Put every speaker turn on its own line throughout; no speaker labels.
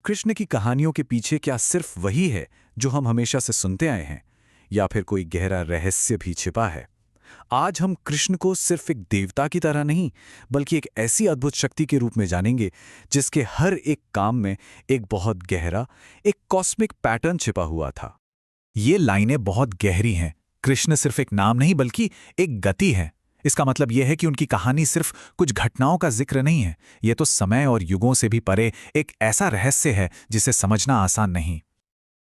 कृष्ण की कहानियों के पीछे क्या सिर्फ वही है जो हम हमेशा से सुनते आए हैं, या फिर कोई गहरा रहस्य भी छिपा है? आज हम कृष्ण को सिर्फ एक देवता की तरह नहीं, बल्कि एक ऐसी अद्भुत शक्ति के रूप में जानेंगे जिसके हर एक काम में एक बहुत गहरा, एक कॉस्मिक पैटर्न छिपा हुआ था।
ये लाइनें बहुत गहरी हैं। कृष्ण सिर्फ एक नाम नहीं बल्कि एक गति है। इसका मतलब यह है कि उनकी कहानी सिर्फ कुछ घटनाओं का जिक्र नहीं है, ये तो समय और युगों से भी परे एक ऐसा रहस्य है जिसे समझना आसान नहीं।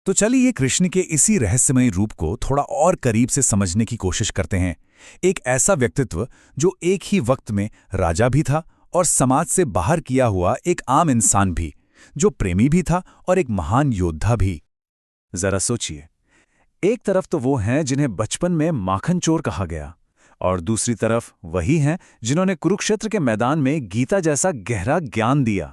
तो चलिए कृष्ण के इसी रहस्यमय रूप को थोड़ा और करीब से समझने की कोशिश करते हैं। एक ऐसा व्यक्तित्व जो एक ही वक्त में राजा भी था और समाज से बाहर किया हुआ एक आम इंसान भी, जो प्रेमी भी था और एक महान योद्धा भी। जरा सोचिए, एक तरफ तो वो हैं जिन्हें बचपन में माखन चोर कहा गया, और दूसरी तरफ वही हैं जिन्होंने कुरुक्षेत्र के मैदान में गीता जैसा गहरा ज्ञान दिया।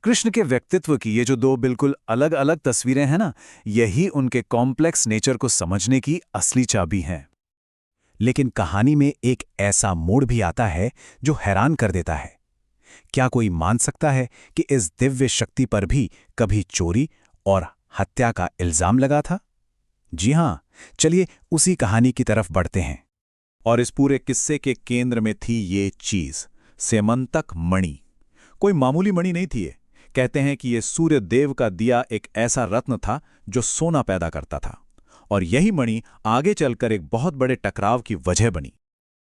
कृष्ण के व्यक्तित्व की ये जो दो बिल्कुल अलग अलग तस्वीरें हैं ना, यही उनके कॉम्प्लेक्स नेचर को समझने की असली चाबी हैं। लेकिन कहानी में एक ऐसा मोड़ भी आता है जो हैरान कर देता है। क्या कोई मान सकता है कि इस दिव्य शक्ति पर भी कभी चोरी और हत्या का इल्जाम लगा था? जी हां, चलिए उसी कहानी की तरफ बढ़ते हैं। और इस पूरे किस्से के केंद्र में थी ये चीज, सेमंतक मणि। कोई मामूली मणि नहीं थी ये। कहते हैं कि ये सूर्य देव का दिया एक ऐसा रत्न था जो सोना पैदा करता था, और यही मणि आगे चलकर एक बहुत बड़े टकराव की वजह बनी।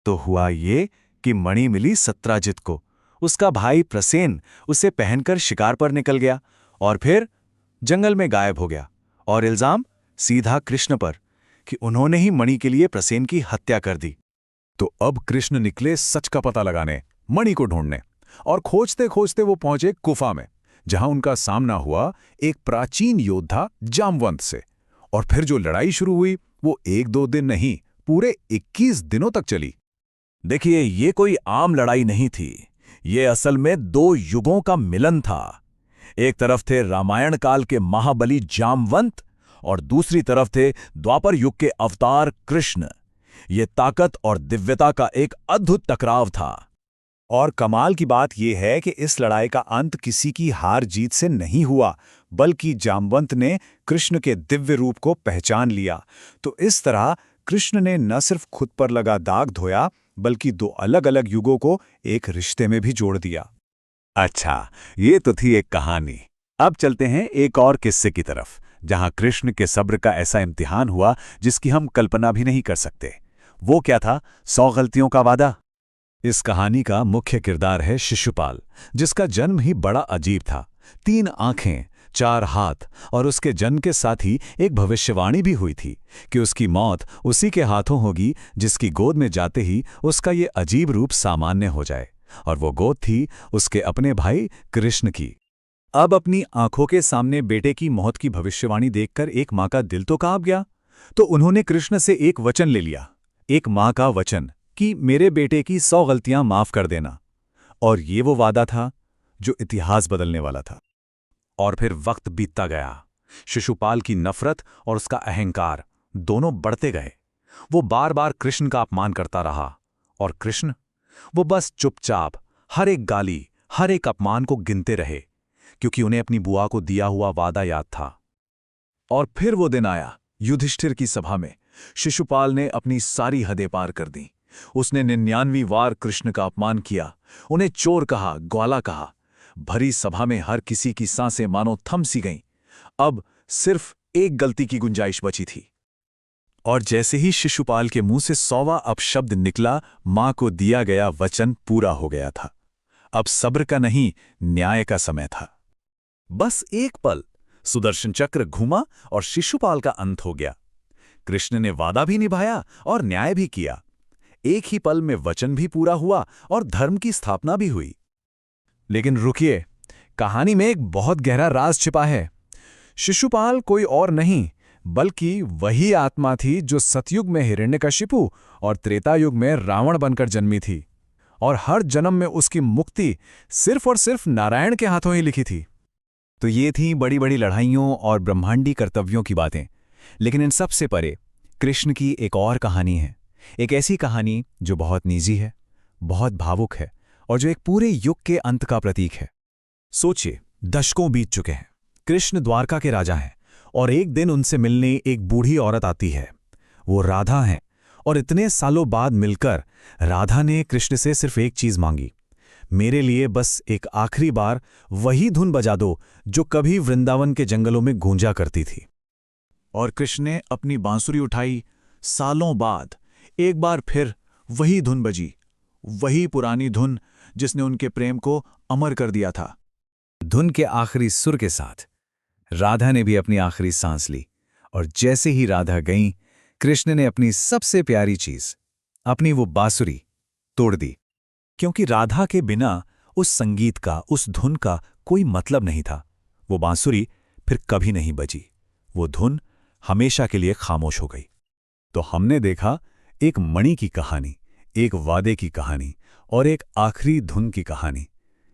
तो हुआ ये कि मणि मिली सत्राजित को। उसका भाई प्रसेन उसे पहनकर शिकार पर निकल गया और फिर जंगल में गायब हो गया, और इल्जाम सीधा कृष्ण पर कि उन्होंने ही मणि के लिए प्रसेन की हत्या कर दी। तो अब कृष्ण निकले सच का पता लगाने, मणि को ढूंढने, और खोजते खोजते वो पहुंचे गुफा में, जहां उनका सामना हुआ एक प्राचीन योद्धा जामवंत से। और फिर जो लड़ाई शुरू हुई वो 1-2 दिन नहीं, पूरे 21 दिनों तक चली। देखिए, ये कोई आम लड़ाई नहीं थी। ये असल में 2 युगों का मिलन था। एक तरफ थे रामायण काल के महाबली जामवंत, और दूसरी तरफ थे द्वापर युग के अवतार कृष्ण। ये ताकत और दिव्यता का एक अद्भुत टकराव था। और कमाल की बात यह है कि इस लड़ाई का अंत किसी की हार जीत से नहीं हुआ, बल्कि जामवंत ने कृष्ण के दिव्य रूप को पहचान लिया। तो इस तरह कृष्ण ने न सिर्फ खुद पर लगा दाग धोया, बल्कि 2 अलग अलग युगों को एक रिश्ते में भी जोड़ दिया। अच्छा, ये तो थी एक कहानी। अब चलते हैं एक और किस्से की तरफ, जहां कृष्ण के सब्र का ऐसा इम्तिहान हुआ जिसकी हम कल्पना भी नहीं कर सकते। वो क्या था? 100 गलतियों का वादा। इस कहानी का मुख्य किरदार है शिशुपाल, जिसका जन्म ही बड़ा अजीब था। 3 आंखें, 4 हाथ, और उसके जन्म के साथ ही एक भविष्यवाणी भी हुई थी कि उसकी मौत उसी के हाथों होगी जिसकी गोद में जाते ही उसका ये अजीब रूप सामान्य हो जाए। और वो गोद थी उसके अपने भाई कृष्ण की। अब अपनी आंखों के सामने बेटे की मौत की भविष्यवाणी देखकर एक माँ का दिल तो कांप गया। तो उन्होंने कृष्ण से एक वचन ले लिया, एक माँ का वचन कि मेरे बेटे की 100 गलतियां माफ कर देना। और ये वो वादा था जो इतिहास बदलने वाला था। और फिर वक्त बीतता गया। शिशुपाल की नफरत और उसका अहंकार दोनों बढ़ते गए। वो बार बार कृष्ण का अपमान करता रहा, और कृष्ण, वो बस चुपचाप हर एक गाली, हर एक अपमान को गिनते रहे, क्योंकि उन्हें अपनी बुआ को दिया हुआ वादा याद था। और फिर वो दिन आया, युधिष्ठिर की सभा में शिशुपाल ने अपनी सारी हदें पार कर दी। उसने 99 बार कृष्ण का अपमान किया, उन्हें चोर कहा, ग्वाला कहा। भरी सभा में हर किसी की सांसें मानो थम सी गईं। अब सिर्फ एक गलती की गुंजाइश बची थी। और जैसे ही शिशुपाल के मुंह से 100वां अपशब्द निकला, मां को दिया गया वचन पूरा हो गया था। अब सब्र का नहीं, न्याय का समय था। बस एक पल, सुदर्शन चक्र घूमा और शिशुपाल का अंत हो गया। कृष्ण ने वादा भी निभाया और न्याय भी किया। एक ही पल में वचन भी पूरा हुआ और धर्म की स्थापना भी हुई। लेकिन रुकिए, कहानी में एक बहुत गहरा राज छिपा है। शिशुपाल कोई और नहीं, बल्कि वही आत्मा थी जो सतयुग में हिरण्यकशिपु और त्रेता युग में रावण बनकर जन्मी थी। और हर जन्म में उसकी मुक्ति सिर्फ और सिर्फ नारायण के हाथों ही लिखी थी। तो ये थी बड़ी बड़ी लड़ाइयों और ब्रह्मांडी कर्तव्यों की बातें। लेकिन इन सब से परे कृष्ण की एक और कहानी है। एक ऐसी कहानी जो बहुत निजी है, बहुत भावुक है, और जो एक पूरे युग के अंत का प्रतीक है। सोचिए, दशकों बीत चुके हैं, कृष्ण द्वारका के राजा हैं और एक दिन उनसे मिलने एक बूढ़ी औरत आती है। वो राधा हैं और इतने सालों बाद मिलकर राधा ने कृष्ण से सिर्फ एक चीज मांगी, मेरे लिए बस एक आखिरी बार वही धुन बजा दो जो कभी वृंदावन के जंगलों में गूंजा करती थी। और कृष्ण ने अपनी बांसुरी उठाई। सालों बाद एक बार फिर वही धुन बजी, वही पुरानी धुन जिसने उनके प्रेम को अमर कर दिया था।
धुन के आखिरी सुर के साथ राधा ने भी अपनी आखिरी सांस ली और जैसे ही राधा गईं, कृष्ण ने अपनी सबसे प्यारी चीज, अपनी वो बांसुरी तोड़ दी।
क्योंकि राधा के बिना उस संगीत का, उस धुन का कोई मतलब नहीं था। वो बांसुरी फिर कभी नहीं बजी, वो धुन हमेशा के लिए खामोश हो गई। तो हमने देखा एक मणि की कहानी, एक वादे की कहानी और एक आखिरी धुन की कहानी।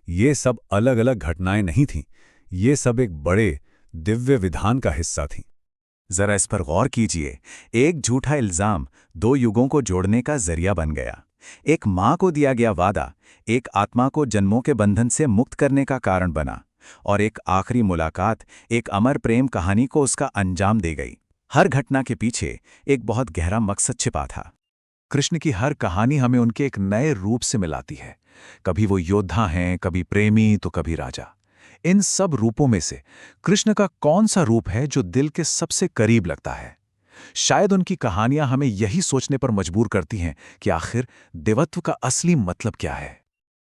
ये सब अलग अलग घटनाएं नहीं थीं, ये सब एक बड़े दिव्य विधान का हिस्सा थीं। जरा इस पर गौर कीजिए। एक झूठा इल्जाम 2 युगों को जोड़ने का जरिया बन गया। एक मां को दिया गया वादा एक आत्मा को जन्मों के बंधन से मुक्त करने का कारण बना, और एक आखिरी मुलाकात एक अमर प्रेम कहानी को उसका अंजाम दे गई। हर घटना के पीछे एक बहुत गहरा मकसद छिपा था। कृष्ण की हर कहानी हमें उनके एक नए रूप से मिलाती है। कभी वो योद्धा हैं, कभी प्रेमी, तो कभी राजा। इन सब रूपों में से कृष्ण का कौन सा रूप है जो दिल के सबसे करीब लगता है? शायद उनकी कहानियां हमें यही सोचने पर मजबूर करती हैं कि आखिर देवत्व का असली मतलब क्या है।